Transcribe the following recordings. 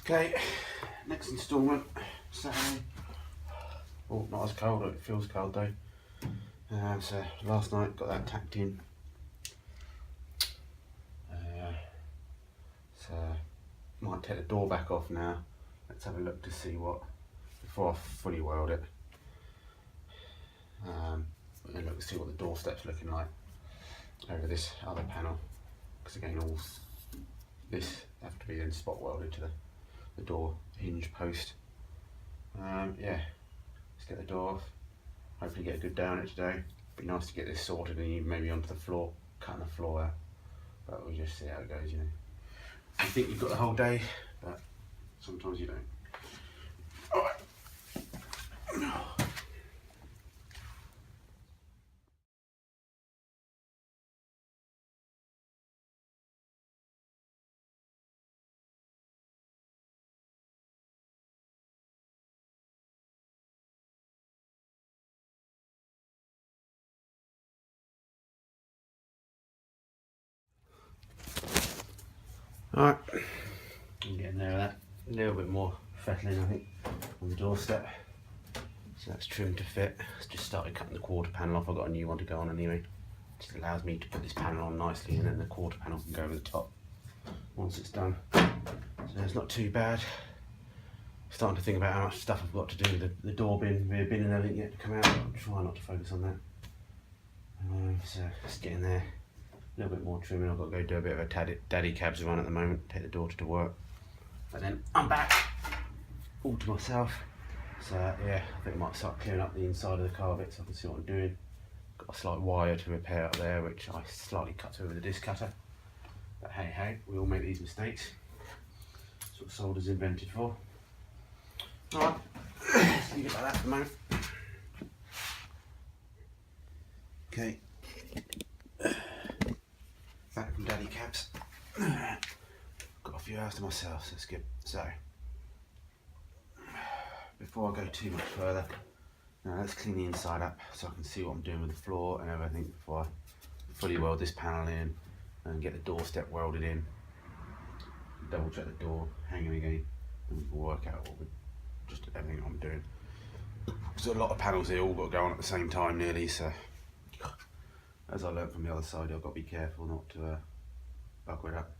Okay, next instalment, Saturday. Oh, not as cold, it feels cold though. So last night got that tacked in. So might take the door back off now. Let's have a look to see what, before I fully weld it. And look to see what the door step's looking like over this other panel. Because again, all this have to be then spot welded to the door hinge post. Yeah, let's get the door off. Hopefully get a good day on it today. Be nice to get this sorted and maybe onto the floor, cutting the floor out. But we'll just see how it goes, you know. You think you've got the whole day, but sometimes you don't. All right. Alright, I'm getting there with that. A little bit more fettling, I think, on the doorstep. So that's trimmed to fit. Just started cutting the quarter panel off. I've got a new one to go on anyway. Just allows me to put this panel on nicely, and then the quarter panel can go over the top once it's done. So it's not too bad. Starting to think about how much stuff I've got to do with the door bin, rear bin and everything yet to come out. I'll try not to focus on that. So it's getting there. A little bit more trimming. I've got to go do a bit of a daddy cabs run at the moment, take the daughter to work. But then I'm back all to myself. So yeah, I think I might start clearing up the inside of the car bit so I can see what I'm doing. Got a slight wire to repair up there, which I slightly cut through with a disc cutter. But hey, we all make these mistakes. That's what solder's invented for. Alright, let's leave it like that for the moment. Okay. Back from daddy cabs. Got a few hours to myself, so that's good. So, before I go too much further, now let's clean the inside up so I can see what I'm doing with the floor and everything before I fully weld this panel in and get the doorstep welded in. Double check the door hanging again, and we can work out what just everything I'm doing. So a lot of panels here all got to go on at the same time nearly, so as I learned from the other side, I've got to be careful not to bugger it up.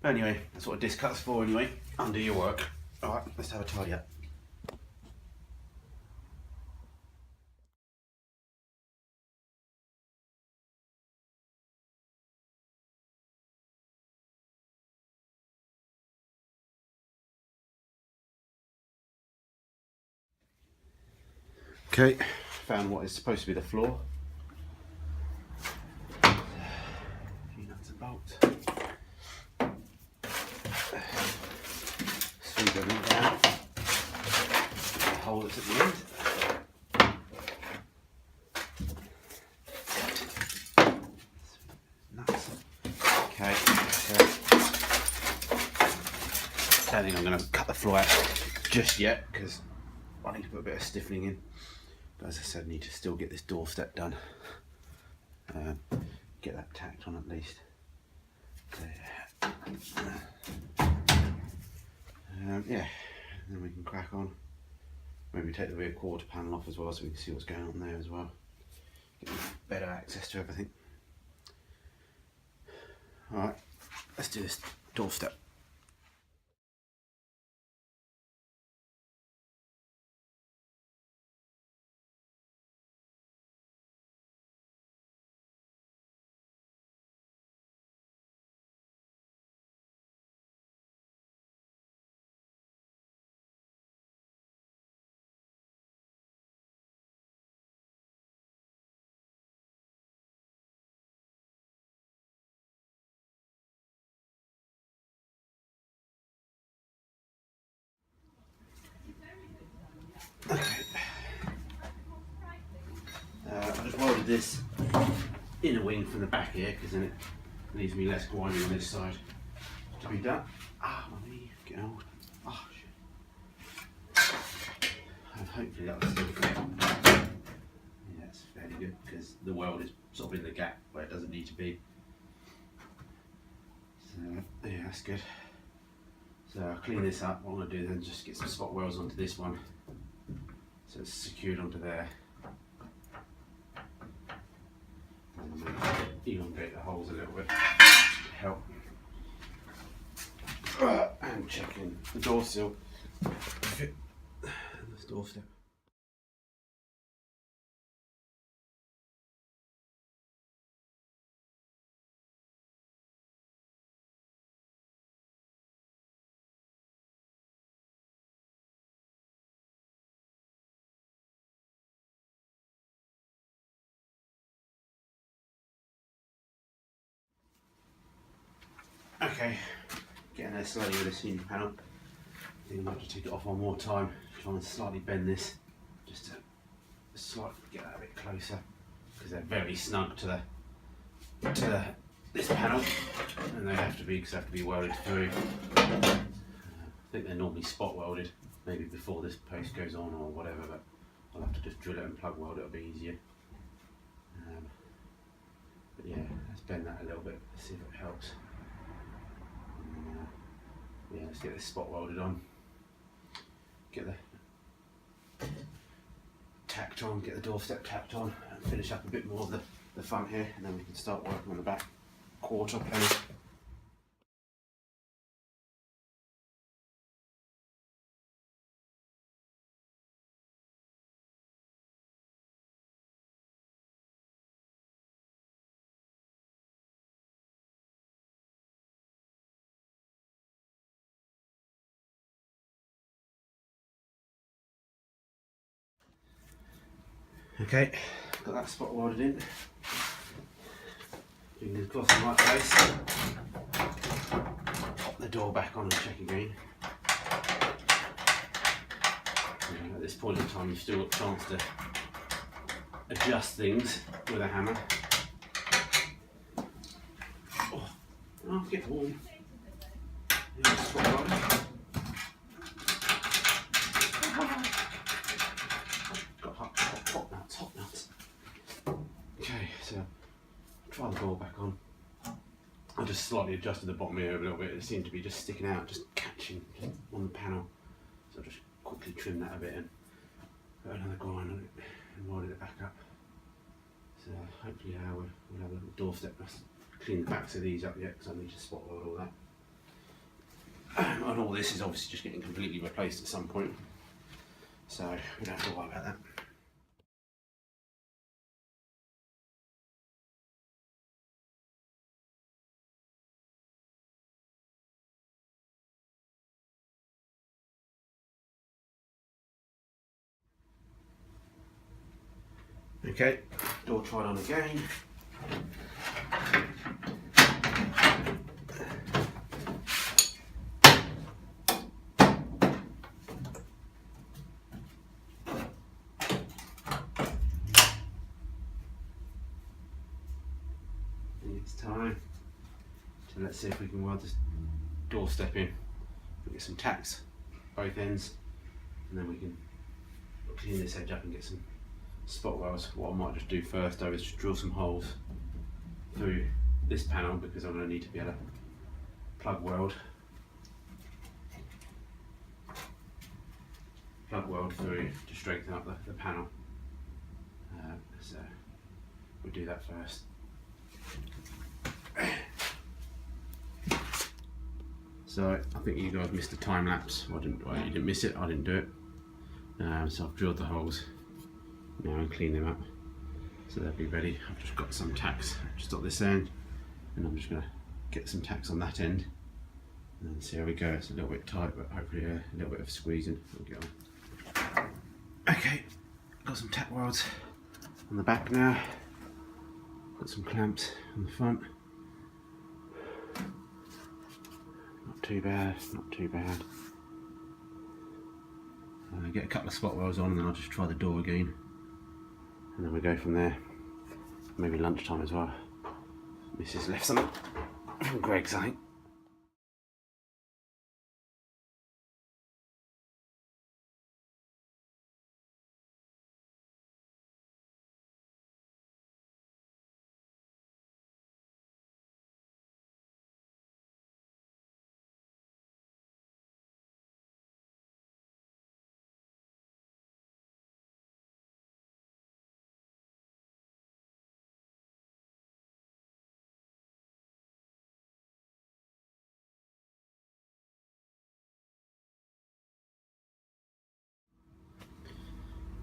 But anyway, that's what a disc cut's for anyway. Undo your work. Alright, let's have a tidy up. Okay, found what is supposed to be the floor. A few nuts and bolts. Swing everything down. The hole that's at the end. Nuts. Okay, so I don't think I'm going to cut the floor out just yet because I need to put a bit of stiffening in. But as I said, I need to still get this doorstep done. Get that tacked on at least. So, yeah, and then we can crack on. Maybe take the rear quarter panel off as well so we can see what's going on there as well. Get better access to everything. Alright, let's do this doorstep. Okay. I just welded this inner wing from the back here because then it leaves me less grinding on this side to be done. Ah, my knee, get old. Oh shit. And hopefully that will still fit. Yeah, it's fairly good because the weld is sort of in the gap where it doesn't need to be. So yeah, that's good. So I'll clean this up. What I'm going to do then is just get some spot welds onto this one, so it's secured onto there. And elongate the holes a little bit to help. And checking the door sill fit this doorstep. Okay, getting there slowly with the senior panel. I think I might just take it off one more time, try and slightly bend this, just to slightly get that a bit closer, because they're very snug to this panel, and they have to be, because they have to be welded through. I think they're normally spot welded, maybe before this post goes on or whatever, but I'll have to just drill it and plug weld, it'll be easier. But yeah, let's bend that a little bit, see if it helps. Yeah, let's get this spot welded on, get the tacked on, get the doorstep tacked on, and finish up a bit more of the front here, and then we can start working on the back quarter panel. Okay, got that spot welded in. Fingers crossed in the right place. Pop the door back on and check again. At this point in time, you've still got a chance to adjust things with a hammer. Oh, get warm. Yeah, spot welded. Got hot nuts. Okay, so try the door back on. I just slightly adjusted the bottom here a little bit. It seemed to be just sticking out, just catching on the panel. So I just quickly trimmed that a bit and put another grind on it and welded it back up. So hopefully we'll have a little doorstep. Clean the backs of these up yet, because I need to spot weld all that. And all this is obviously just getting completely replaced at some point. So we don't have to worry about that. Okay, door tried on again. It's time. So let's see if we can weld this doorstep in. We'll get some tacks both ends, and then we can clean this edge up and get some spot welds. What I might just do first though is just drill some holes through this panel, because I'm going to need to be able to plug weld through to strengthen up the panel. So we'll do that first. So I think you guys missed the time lapse. Well, you didn't miss it. I didn't do it. So I've drilled the holes now and cleaned them up, so they'll be ready. I've just got some tacks just at this end, and I'm just going to get some tacks on that end and then see how we go. It's a little bit tight, but hopefully a little bit of squeezing will get on. Okay, got some tack welds on the back now. Got some clamps on the front. Not too bad, not too bad. Get a couple of spot welds on, and then I'll just try the door again, and then we go from there. Maybe lunchtime as well. Mrs. left something from Greg's, I think.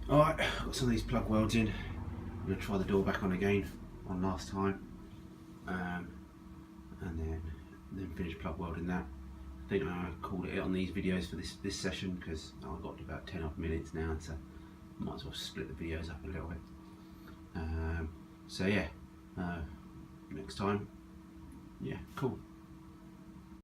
Alright, got some of these plug welds in. I'm going to try the door back on again, one last time. And then finish plug welding that. I think I called it on these videos for this session because I've got about 10 odd minutes now, so I might as well split the videos up a little bit. So yeah, next time, yeah, cool.